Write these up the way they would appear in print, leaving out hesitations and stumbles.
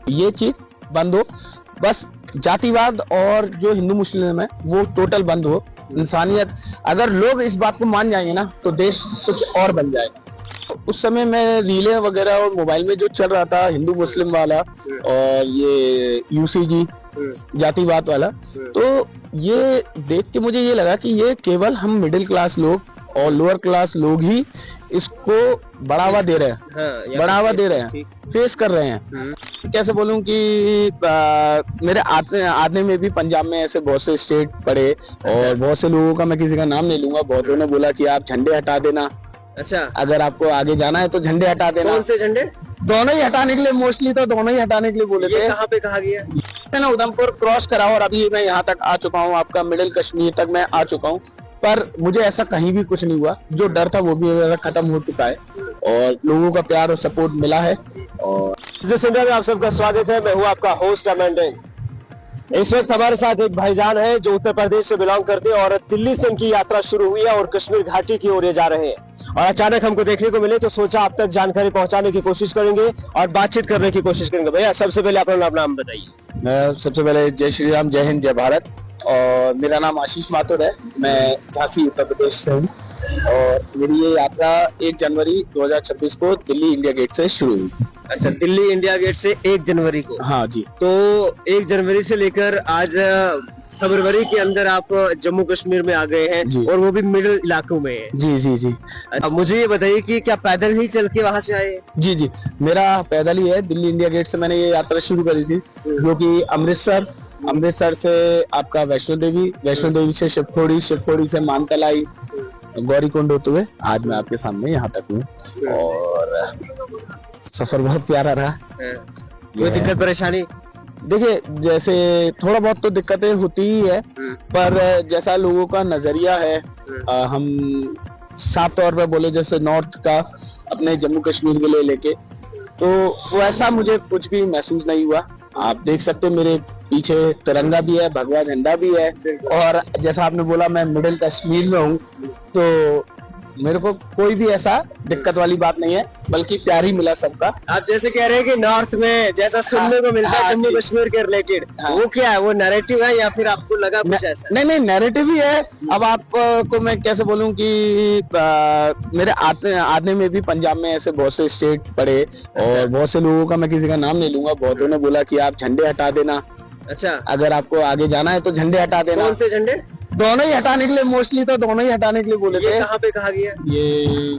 ये चीज बंद हो, बस जातिवाद और जो हिंदू मुस्लिम है वो टोटल बंद हो। इंसानियत, अगर लोग इस बात को मान जाएंगे ना तो देश कुछ और बन जाएगा। उस समय में रीले वगैरह और मोबाइल में जो चल रहा था हिंदू मुस्लिम वाला और ये यूसीजी जातिवाद वाला, तो ये देख के मुझे ये लगा कि ये केवल हम मिडिल क्लास लोग और लोअर क्लास लोग ही इसको बढ़ावा दे रहे हैं, बढ़ावा दे रहे हैं, फेस कर रहे हैं। कैसे बोलूं कि मेरे आने में भी पंजाब में ऐसे बहुत से स्टेट पड़े और बहुत से लोगों का मैं किसी का नाम नहीं लूंगा, बहुतों ने बोला कि आप झंडे हटा देना। अच्छा, अगर आपको आगे जाना है तो झंडे हटा देना। कौन से झंडे? दोनों ही हटाने के लिए, मोस्टली तो दोनों ही हटाने के लिए बोले थे। कहाँ पे कहा गया? मैंने उधमपुर क्रॉस करा और अभी मैं यहाँ तक आ चुका हूँ, आपका मिडिल कश्मीर तक मैं आ चुका हूँ, पर मुझे ऐसा कहीं भी कुछ नहीं हुआ। जो डर था वो भी मेरा खत्म हो चुका है और लोगों का प्यार और सपोर्ट मिला है। और में आप सबका स्वागत है, मैं हूँ आपका होस्ट अमेंडन। इस वक्त हमारे साथ एक भाईजान है जो उत्तर प्रदेश से बिलोंग करते हैं और दिल्ली से इनकी यात्रा शुरू हुई है और कश्मीर घाटी की ओर ये जा रहे हैं और अचानक हमको देखने को मिले तो सोचा आप तक जानकारी पहुंचाने की कोशिश करेंगे और बातचीत करने की कोशिश करेंगे। भैया सबसे पहले अपना नाम बताइए। मैं सबसे पहले जय श्री राम, जय हिंद, जय भारत। और मेरा नाम आशीष माथुर है, मैं झांसी उत्तर प्रदेश से हूँ और मेरी ये यात्रा 1 जनवरी 2026 को दिल्ली इंडिया गेट से शुरू हुई। अच्छा, दिल्ली इंडिया गेट से 1 जनवरी को? हाँ जी। तो 1 जनवरी से लेकर आज फरवरी के अंदर आप जम्मू कश्मीर में आ गए हैं और वो भी मिडिल इलाकों में है। जी जी जी। अब मुझे ये बताइए कि क्या पैदल ही चल के वहाँ से आए? जी जी, मेरा पैदल ही है। दिल्ली इंडिया गेट से मैंने ये यात्रा शुरू करी थी, जो कि अमृतसर से आपका वैष्णो देवी से शिवखोड़ी, शिवखोड़ी से मानतलाई, गौरीकुंड होते हुए आज मैं आपके सामने यहाँ तक हूँ और सफर बहुत प्यारा रहा। कोई दिक्कत परेशानी? देखिए, जैसे थोड़ा बहुत तो दिक्कतें होती ही है, पर जैसा लोगों का नजरिया है, हम साफ तौर पे बोले जैसे नॉर्थ का अपने जम्मू कश्मीर के लिए लेके, तो वैसा मुझे कुछ भी महसूस नहीं हुआ। आप देख सकते हैं मेरे पीछे तिरंगा भी है, भगवा झंडा भी है और जैसा आपने बोला मैं मिडिल कश्मीर में हूँ, तो मेरे को कोई भी ऐसा दिक्कत वाली बात नहीं है, बल्कि प्यार ही मिला सबका। आप जैसे कह रहे हैं कि नॉर्थ में जैसा सुनने को मिलता है जम्मू कश्मीर के रिलेटेड, वो क्या है? वो नैरेटिव है या फिर आपको लगा कुछ ऐसा? नहीं, नैरेटिव ही है। अब आपको मैं कैसे बोलूं कि मेरे आने में भी पंजाब में ऐसे बहुत से स्टेट पड़े और बहुत से लोगों का मैं किसी का नाम नहीं लूंगा, बहुतों ने बोला कि आप झंडे हटा देना। अच्छा, अगर आपको आगे जाना है तो झंडे हटा देना। कौन से झंडे? दोनों ही हटाने के लिए, मोस्टली तो दोनों ही हटाने के लिए बोले थे। कहाँ पे कहा गया? ये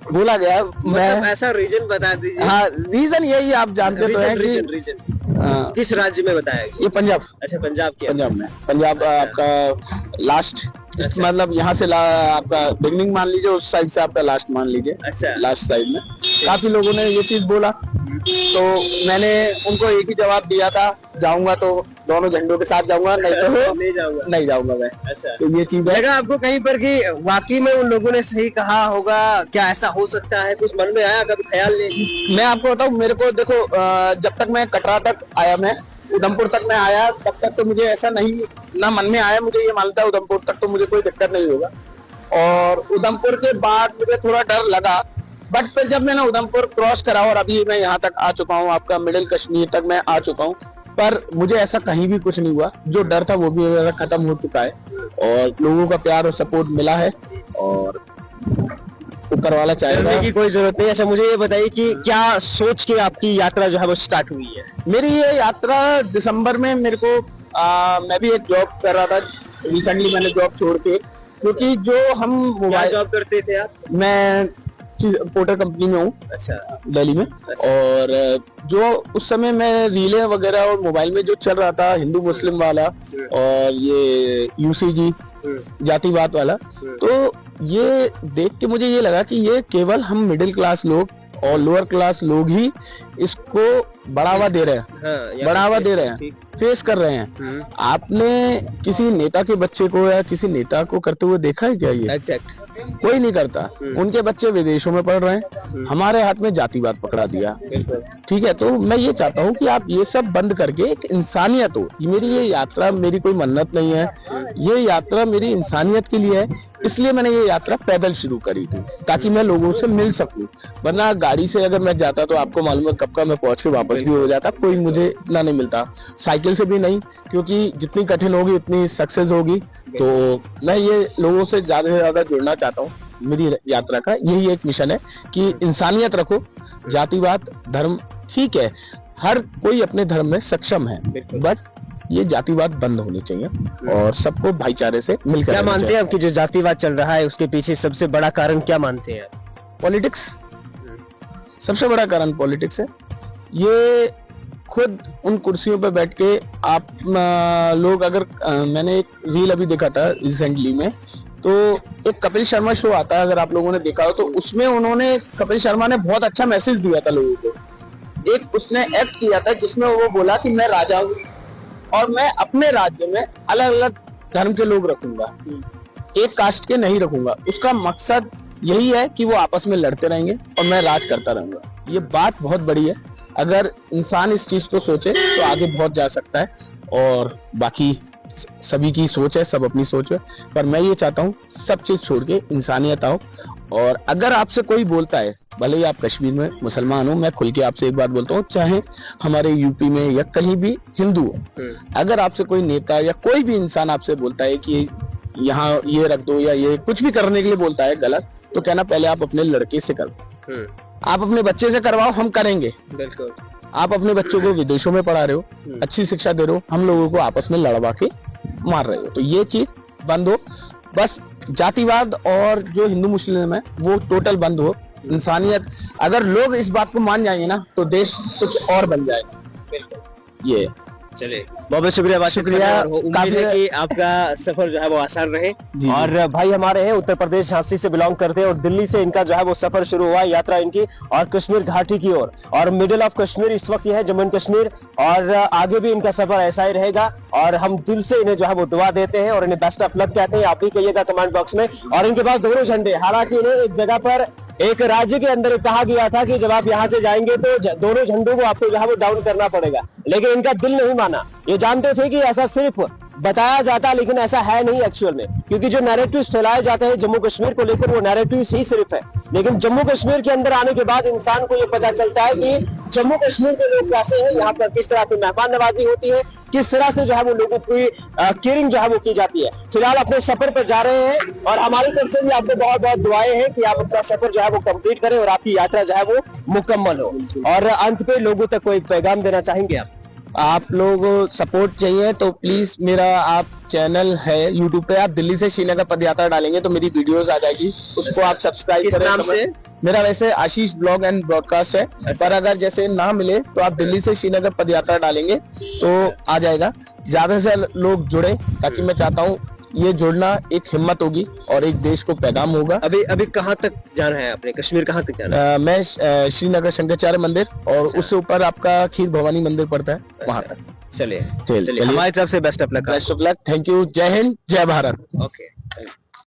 बोला गया, मतलब ऐसा रीजन बता दीजिए। हाँ, रीजन यही आप जानते तो हैं कि रीजन किस राज्य में बताया गया? ये पंजाब। अच्छा, पंजाब में। पंजाब आपका लास्ट, मतलब यहाँ से आपका बिगनिंग मान लीजिए, उस साइड से आपका लास्ट मान लीजिए। अच्छा, लास्ट साइड में काफी लोगों ने ये चीज बोला, तो मैंने उनको एक ही जवाब दिया था, जाऊंगा तो दोनों झंडों के साथ जाऊंगा, नहीं तो नहीं जाऊंगा मैं। अच्छा, तो ये चीज लगा आपको कहीं पर कि वाकई में उन लोगों ने सही कहा होगा? क्या ऐसा हो सकता है? कुछ मन में आया कभी ख्याल? नहीं, मैं आपको बताऊं, मेरे को देखो, जब तक मैं कटरा तक आया, मैं उधमपुर तक मैं आया, तब तक तो मुझे ऐसा नहीं ना मन में आया, मुझे ये मानता है उधमपुर तक तो मुझे कोई दिक्कत नहीं होगा। और उधमपुर के बाद मुझे थोड़ा डर लगा, बट फिर जब मैंने उधमपुर क्रॉस करा और अभी मैं यहाँ तक आ चुका हूँ, आपका मिडिल कश्मीर तक मैं आ चुका हूँ, पर मुझे ऐसा कहीं भी कुछ नहीं हुआ। जो डर था वो भी मेरा खत्म हो चुका है और लोगों का प्यार और सपोर्ट मिला है और ऊपर वाला चाहेगा की कोई जरूरत नहीं। ऐसा मुझे ये बताइए कि क्या सोच के आपकी यात्रा जो है वो स्टार्ट हुई है? मेरी ये यात्रा दिसंबर में, मेरे को मैं भी एक जॉब कर रहा था, रिसेंटली मैंने जॉब छोड़ के, क्योंकि जो हम मोबाइल जॉब करते थे आप? मैं पोर्टर कंपनी में हूँ। अच्छा, दिल्ली में। अच्छा। और जो उस समय में रीले वगैरह और मोबाइल में जो चल रहा था हिंदू मुस्लिम वाला और ये यूसीजी जातिवाद वाला, तो ये देख के मुझे ये लगा कि ये केवल हम मिडिल क्लास लोग और लोअर क्लास लोग ही इसको बढ़ावा दे रहे हैं, फेस कर रहे हैं। आपने किसी नेता के बच्चे को या किसी नेता को करते हुए देखा है क्या? ये कोई नहीं करता। उनके बच्चे विदेशों में पढ़ रहे हैं, हमारे हाथ में जातिवाद पकड़ा दिया। ठीक है, तो मैं ये चाहता हूँ कि आप ये सब बंद करके एक इंसानियत हो। मेरी ये यात्रा, मेरी कोई मन्नत नहीं है, ये यात्रा मेरी इंसानियत के लिए है इसलिए मैंने ये यात्रा पैदल शुरू करी थी, ताकि मैं लोगों से मिल सकूं। वरना गाड़ी से अगर मैं जाता तो आपको मालूम है कब का मैं पहुंच के वापस भी हो जाता, कोई मुझे इतना नहीं मिलता। साइकिल से भी नहीं, क्योंकि जितनी कठिन होगी उतनी सक्सेस होगी। तो मैं ये लोगों से ज्यादा से ज्यादा जुड़ना चाहता हूँ। मेरी यात्रा का यही एक मिशन है कि इंसानियत रखो, जातिवाद धर्म ठीक है, हर कोई अपने धर्म में सक्षम है, बट ये जातिवाद बंद होनी चाहिए और सबको भाईचारे से मिलकर। क्या मानते हैं आपकी जो जातिवाद चल रहा है उसके पीछे सबसे बड़ा कारण क्या मानते हैं? पॉलिटिक्स, सबसे बड़ा कारण पॉलिटिक्स है। ये खुद उन कुर्सियों पे बैठ के आप लोग अगर मैंने एक रील अभी देखा था रिसेंटली में, तो एक कपिल शर्मा शो आता है, अगर आप लोगों ने देखा हो तो उसमें उन्होंने, कपिल शर्मा ने बहुत अच्छा मैसेज दिया था लोगों को। एक उसने एक्ट किया था जिसमें वो बोला कि मैं राजा हूँ और मैं अपने राज्य में अलग अलग धर्म के लोग रखूंगा, एक कास्ट के नहीं रखूंगा। उसका मकसद यही है कि वो आपस में लड़ते रहेंगे और मैं राज करता रहूंगा। ये बात बहुत बड़ी है, अगर इंसान इस चीज को सोचे तो आगे बहुत जा सकता है। और बाकी सभी की सोच है, सब अपनी सोच है, पर मैं ये चाहता हूँ सब चीज छोड़ के इंसानियत आओ। और अगर आपसे कोई बोलता है, भले ही आप कश्मीर में मुसलमान हो, मैं खुल के आपसे एक बात बोलता हूँ, चाहे हमारे यूपी में या कहीं भी हिंदू हो, अगर आपसे कोई नेता या कोई भी इंसान आपसे बोलता है कि यहाँ ये रख दो या ये कुछ भी करने के लिए बोलता है गलत, तो कहना पहले आप अपने लड़के से करो, आप अपने बच्चे से करवाओ, हम करेंगे। बिल्कुल। आप अपने बच्चों को विदेशों में पढ़ा रहे हो, अच्छी शिक्षा दे रहे हो, हम लोगों को आपस में लड़वा के मार रहे हो, तो ये चीज बंद हो। बस जातिवाद और जो हिंदू मुस्लिम है वो टोटल बंद हो। इंसानियत, अगर लोग इस बात को मान जाएंगे ना तो देश कुछ और बन जाएगा। ये चलिए, बहुत बहुत शुक्रिया, शुक्रिया। उम्मीद है कि आपका सफर जो है वो आसान रहे। और भाई हमारे हैं उत्तर प्रदेश झांसी से बिलोंग करते हैं और दिल्ली से इनका जो है वो सफर शुरू हुआ, यात्रा इनकी, और कश्मीर घाटी की ओर, और मिडिल ऑफ कश्मीर इस वक्त ये है, जम्मू एंड कश्मीर, और आगे भी इनका सफर ऐसा ही रहेगा। और हम दिल से इन्हें जो है वो दुआ देते हैं और इन्हें बेस्ट ऑफ लक कहते हैं। आप भी कहिएगा कमेंट बॉक्स में। और इनके पास दोनों झंडे, हालांकि इन्हें एक जगह पर एक राज्य के अंदर कहा गया था कि जब आप यहाँ से जाएंगे तो दोनों झंडों को आपको जो है वो डाउन करना पड़ेगा, लेकिन इनका दिल नहीं माना। ये जानते थे कि ऐसा सिर्फ बताया जाता, लेकिन ऐसा है नहीं एक्चुअल में, क्योंकि जो नैरेटिव फैलाए जाते हैं जम्मू कश्मीर को लेकर वो नैरेटिव ही सिर्फ है। लेकिन जम्मू कश्मीर के अंदर आने के बाद इंसान को ये पता चलता है कि जम्मू कश्मीर के लोग कैसे हैं, यहाँ पर किस तरह की मेहमान नवाजी होती है, किस तरह से जो है वो लोगों की केयरिंग जो है वो की जाती है। फिलहाल अपने सफर पर जा रहे हैं और हमारी तरफ से भी आपको बहुत बहुत दुआएं हैं कि आप अपना सफर जो है वो कंप्लीट करें और आपकी यात्रा जो है वो मुकम्मल हो। और अंत पे लोगों तक कोई पैगाम देना चाहेंगे आप लोग सपोर्ट चाहिए तो प्लीज मेरा आप चैनल है यूट्यूब पे, आप दिल्ली से श्रीनगर पदयात्रा डालेंगे तो मेरी वीडियोस आ जाएगी, उसको आप सब्सक्राइब करें। नाम से मेरा वैसे आशीष ब्लॉग एंड ब्रॉडकास्ट है, पर अगर जैसे ना मिले तो आप दिल्ली से श्रीनगर पदयात्रा डालेंगे तो आ जाएगा। ज्यादा से लोग जुड़े, ताकि मैं चाहता हूँ ये जुड़ना एक हिम्मत होगी और एक देश को पैगाम होगा। अभी कहाँ तक जाना है अपने कश्मीर, कहाँ तक जाना है? मैं श्रीनगर शंकराचार्य मंदिर और उससे ऊपर आपका खीर भवानी मंदिर पड़ता है, वहां तक। चलिए, हमारी तरफ से best of luck. Thank you. जय हिंद, जय भारत। ओके।